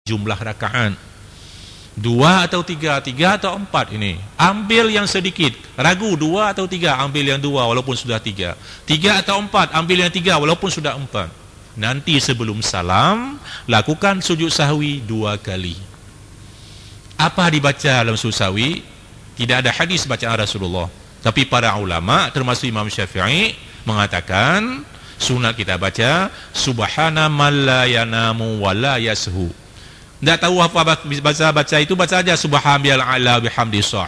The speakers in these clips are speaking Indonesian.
jumlah rakaat. 2 atau 3, 3 atau 4 ini. Ambil yang sedikit. Ragu 2 atau 3, ambil yang 2 walaupun sudah 3. 3 atau 4, ambil yang 3 walaupun sudah 4. Nanti sebelum salam, lakukan sujud sahwi 2 kali. Apa dibaca dalam sujud sahwi? Tidak ada hadis bacaan Rasulullah. Tapi para ulama, termasuk Imam Syafi'i, mengatakan sunat kita baca subhana man la yanamu wa la yashu. Tidak tahu apa baca itu, baca aja subhanallah ala bihamdi sah.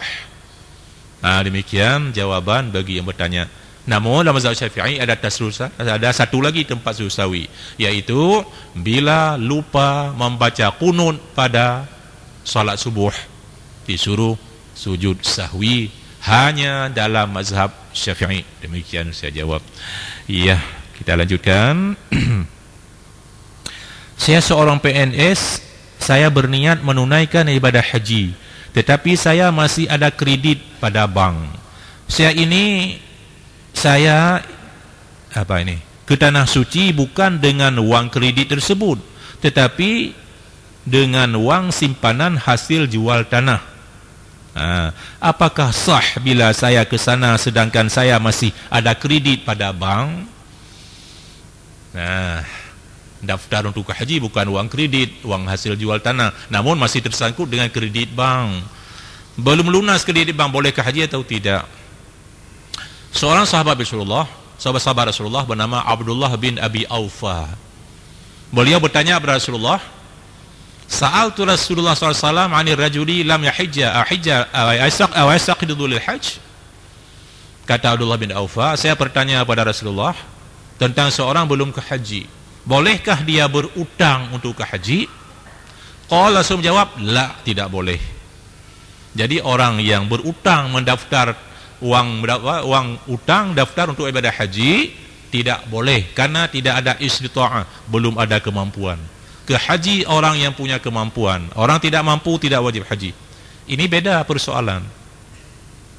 Nah, demikian jawaban bagi yang bertanya. Namun dalam mazhab Syafi'i ada satu lagi tempat sujud sahwi, yaitu bila lupa membaca qunut pada salat subuh, disuruh sujud sahwi hanya dalam mazhab Syafi'i. Demikian saya jawab. Iya, kita lanjutkan. Saya seorang PNS. Saya berniat menunaikan ibadah haji, tetapi saya masih ada kredit pada bank. Saya ke tanah suci bukan dengan wang kredit tersebut, tetapi dengan wang simpanan hasil jual tanah. Apakah sah bila saya ke sana sedangkan saya masih ada kredit pada bank? Daftar untuk haji bukan wang kredit, wang hasil jual tanah, namun masih tersangkut dengan kredit bank. Belum lunas kredit bank, bolehkah haji atau tidak? Seorang sahabat Rasulullah bernama Abdullah bin Abi Aufa. Beliau bertanya kepada Rasulullah, Sa'altu Rasulullah SAW anir rajuli lam yahijja awaisaqidul lil hajj. Kata Abdullah bin Aufa, saya bertanya kepada Rasulullah tentang seorang belum ke haji, bolehkah dia berutang untuk ke haji? Qala, Rasul menjawab, la, tidak boleh. Jadi orang yang berutang mendaftar uang utang daftar untuk ibadah haji tidak boleh, karena tidak ada istita'ah, belum ada kemampuan. Ke haji orang yang punya kemampuan, orang tidak mampu tidak wajib haji. Ini beda persoalan.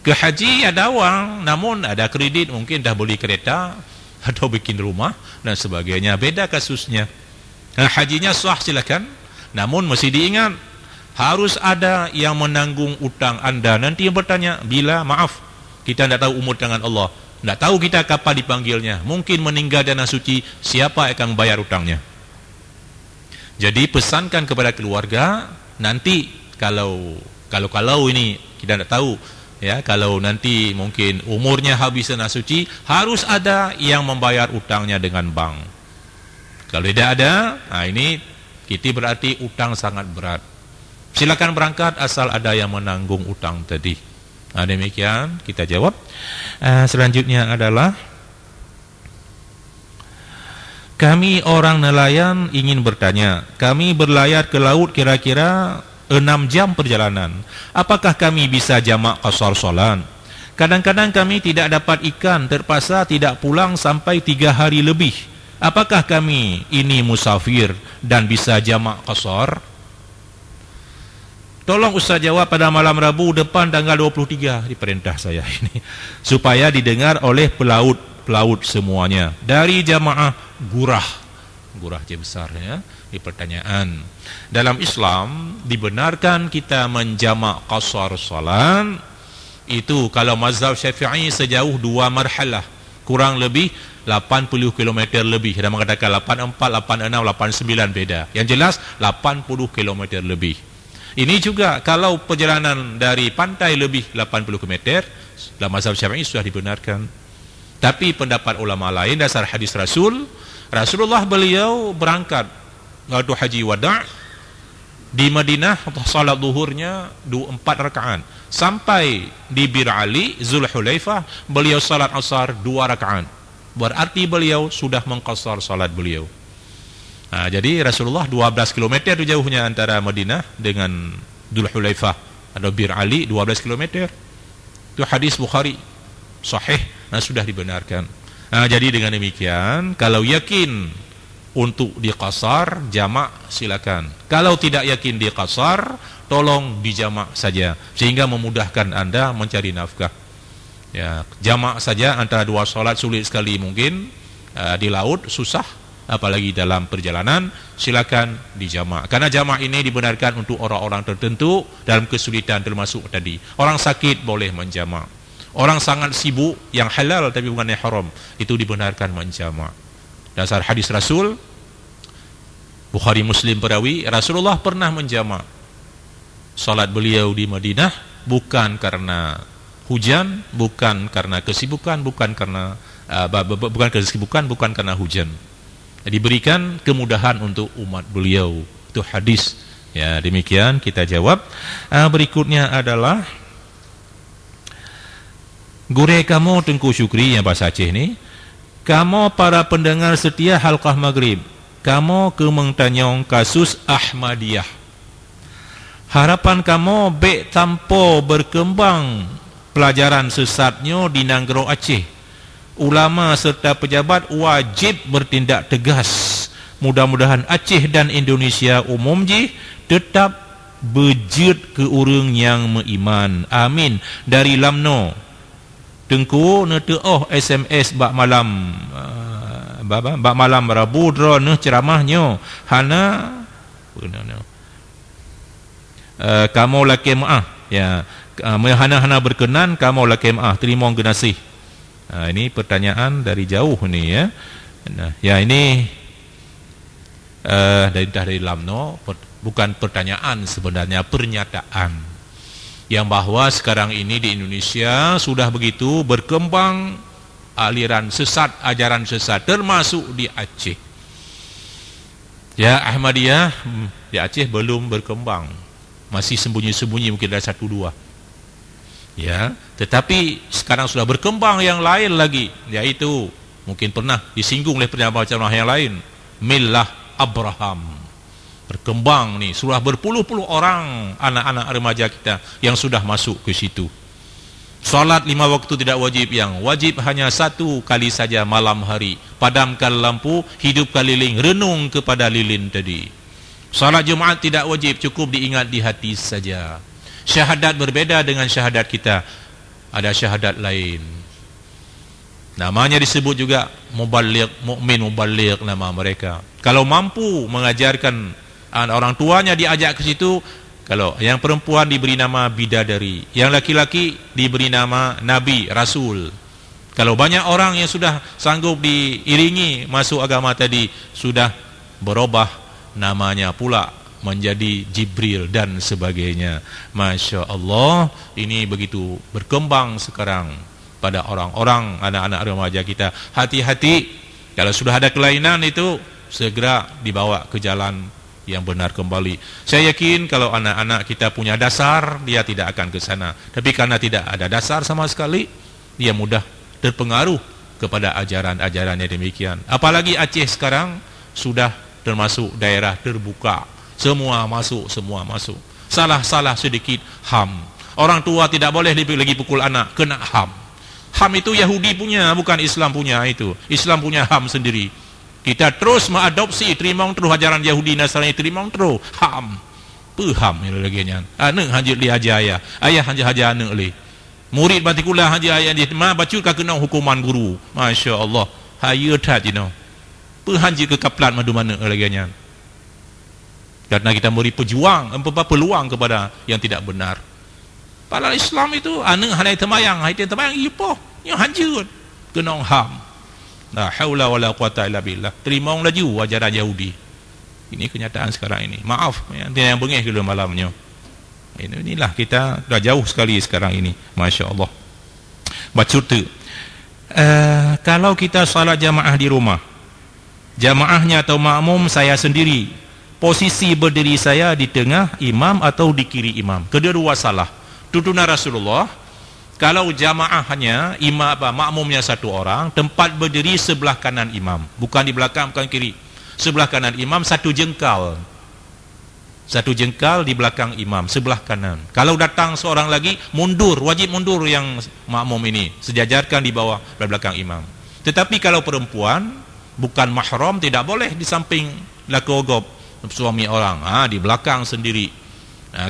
Ke haji ada uang, namun ada kredit, mungkin dah beli kereta atau bikin rumah dan sebagainya, beda kasusnya. Hajinya sah silakan, namun mesti diingat harus ada yang menanggung utang anda. Nanti yang bertanya, bila, maaf, kita tidak tahu umur tangan Allah, tidak tahu kita kapan dipanggilnya, mungkin meninggal dana suci, siapa akan bayar utangnya? Jadi pesankan kepada keluarga, nanti kalau ini kita tidak tahu, ya, kalau nanti mungkin umurnya habis tanah suci, harus ada yang membayar utangnya dengan bank. Kalau tidak ada, ini kita berarti utang sangat berat. Silakan berangkat asal ada yang menanggung utang tadi. Demikian kita jawab. Selanjutnya adalah, kami orang nelayan ingin bertanya, kami berlayar ke laut kira-kira 6 jam perjalanan. Apakah kami bisa jamak qasar solat? Kadang-kadang kami tidak dapat ikan, terpaksa tidak pulang sampai 3 hari lebih. Apakah kami ini musafir dan bisa jamak qasar? Tolong Ustaz jawab pada malam Rabu depan tanggal 23, diperintah saya ini, supaya didengar oleh pelaut semuanya. Dari jamaah Gurah je besar, ya, di pertanyaan. Dalam Islam dibenarkan kita menjamak qasar salat itu kalau mazhab Syafi'i sejauh 2 marhalah, kurang lebih 80 km lebih. Ada mengatakan 84, 86, 89, beda. Yang jelas 80 km lebih. Ini juga kalau perjalanan dari pantai lebih 80 km, dalam mazhab Syafi'i sudah dibenarkan. Tapi pendapat ulama lain dasar hadis Rasulullah beliau berangkat waktu haji wada' di Madinah, salat zuhurnya 4 rakaat. Sampai di Bir Ali, Zulhulaifah, beliau salat asar 2 rakaat. Berarti beliau sudah mengqasar salat beliau. Jadi Rasulullah 12 km itu jauhnya antara Madinah dengan Zulhulaifah atau Bir Ali, 12 km. Itu hadis Bukhari sahih, sudah dibenarkan. Jadi dengan demikian, kalau yakin untuk diqasar, jamak silakan. Kalau tidak yakin diqasar, tolong dijamak saja, sehingga memudahkan anda mencari nafkah. Ya, jamak saja antara 2 salat sulit sekali mungkin, di laut susah, apalagi dalam perjalanan, silakan dijamak. Karena jamak ini dibenarkan untuk orang-orang tertentu dalam kesulitan, termasuk tadi orang sakit boleh menjamak, orang sangat sibuk yang halal tapi bukan yang haram, itu dibenarkan menjamak. Dasar hadis Rasul Bukhari Muslim perawi, Rasulullah pernah menjamak salat beliau di Madinah, bukan karena hujan, bukan karena kesibukan, bukan karena bukan karena hujan. Diberikan kemudahan untuk umat beliau. Itu hadis. Ya, demikian kita jawab. Berikutnya adalah Gure kamu Tengku Syukri yang bahasa Aceh ni. Kamu para pendengar setia Halqah Maghrib, kamu ke mengtanyong kasus Ahmadiyah. Harapan kamu bek tanpa berkembang pelajaran sesatnya di Nanggro Aceh. Ulama serta pejabat wajib bertindak tegas. Mudah-mudahan Aceh dan Indonesia umum tetap bejut ke orang yang beriman. Amin. Dari Lamno. Tengku SMS bak malam Rabu dro ceramahnya. Hana kamu laki maah. Ya, hana berkenan kamu laki maah. Terima kasih. Ini pertanyaan dari jauh ni ya. Nah, ya ini dari Lamno, bukan pertanyaan sebenarnya, pernyataan yang bahwa sekarang ini di Indonesia sudah begitu berkembang aliran sesat, ajaran sesat, termasuk di Aceh. Ya, Ahmadiyah di Aceh belum berkembang, masih sembunyi-sembunyi, mungkin ada 1-2. Ya, tetapi sekarang sudah berkembang yang lain lagi, yaitu mungkin pernah disinggung oleh penceramah yang lain, Millah Abraham. Berkembang nih, sudah berpuluh-puluh orang anak-anak remaja kita yang sudah masuk ke situ. Salat 5 waktu tidak wajib, yang wajib hanya 1 kali saja malam hari. Padamkan lampu, hidupkan lilin, renung kepada lilin tadi. Salat Jumaat tidak wajib, cukup diingat di hati saja. Syahadat berbeda dengan syahadat kita. Ada syahadat lain. Namanya disebut juga mubaligh, mukmin mubaligh nama mereka. Kalau mampu mengajarkan orang tuanya diajak ke situ, kalau yang perempuan diberi nama bidadari, yang laki-laki diberi nama nabi, rasul. Kalau banyak orang yang sudah sanggup diiringi masuk agama tadi, sudah berubah namanya pula menjadi Jibril dan sebagainya. Masya Allah, ini begitu berkembang sekarang pada orang-orang, anak-anak remaja kita. Hati-hati, kalau sudah ada kelainan itu segera dibawa ke jalan yang benar kembali. Saya yakin kalau anak-anak kita punya dasar, dia tidak akan ke sana. Tapi karena tidak ada dasar sama sekali, dia mudah terpengaruh kepada ajaran-ajaran yang demikian. Apalagi Aceh sekarang sudah termasuk daerah terbuka. Semua masuk. Salah-salah sedikit ham. Orang tua tidak boleh lagi pukul anak, kena ham. Ham itu Yahudi punya, bukan Islam punya itu. Islam punya ham sendiri. Kita terus mengadopsi, terima terus ajaran Yahudi Nasrani, terima terus ham. Paham ini lagi nya. Anak hanya li aja ayah hanya anak li. Murid batikulah hanya ayah dia ma baca ka kena hukuman guru. Masya-Allah. Hayu tat you know. Paham ke kaplan madu mana lagi nya. Karena kita beri peluang kepada yang tidak benar. Padahal Islam itu anak hanai temayang, ipo, yang hancur kena ham. La haula wala quwata illa billah. Terima laju ajaran Yahudi. Ini kenyataan sekarang ini. Maaf yang bengih dulu malamnya. Inilah kita dah jauh sekali sekarang ini. Masya Allah. Baca tu. Kalau kita salat jamaah di rumah, jamaahnya atau makmum saya sendiri, posisi berdiri saya di tengah imam atau di kiri imam, kedua-dua salah. Tuntunan Rasulullah, kalau jamaahnya makmumnya 1 orang, tempat berdiri sebelah kanan imam, bukan di belakang, bukan kiri, sebelah kanan imam, 1 jengkal di belakang imam, sebelah kanan. Kalau datang seorang lagi, mundur, wajib mundur yang makmum ini, sejajarkan di bawah belakang imam. Tetapi kalau perempuan bukan mahram, tidak boleh di samping laki-laki suami orang, di belakang sendiri.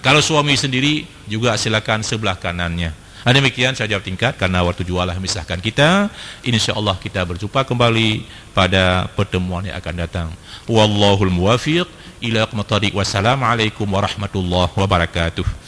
Kalau suami sendiri juga silakan sebelah kanannya. Demikian saya jawab tingkat karena waktu jualah memisahkan kita. InsyaAllah kita berjumpa kembali pada pertemuan yang akan datang. Wallahul muwafiq ila aqwamit thariq. Wassalamualaikum warahmatullahi wabarakatuh.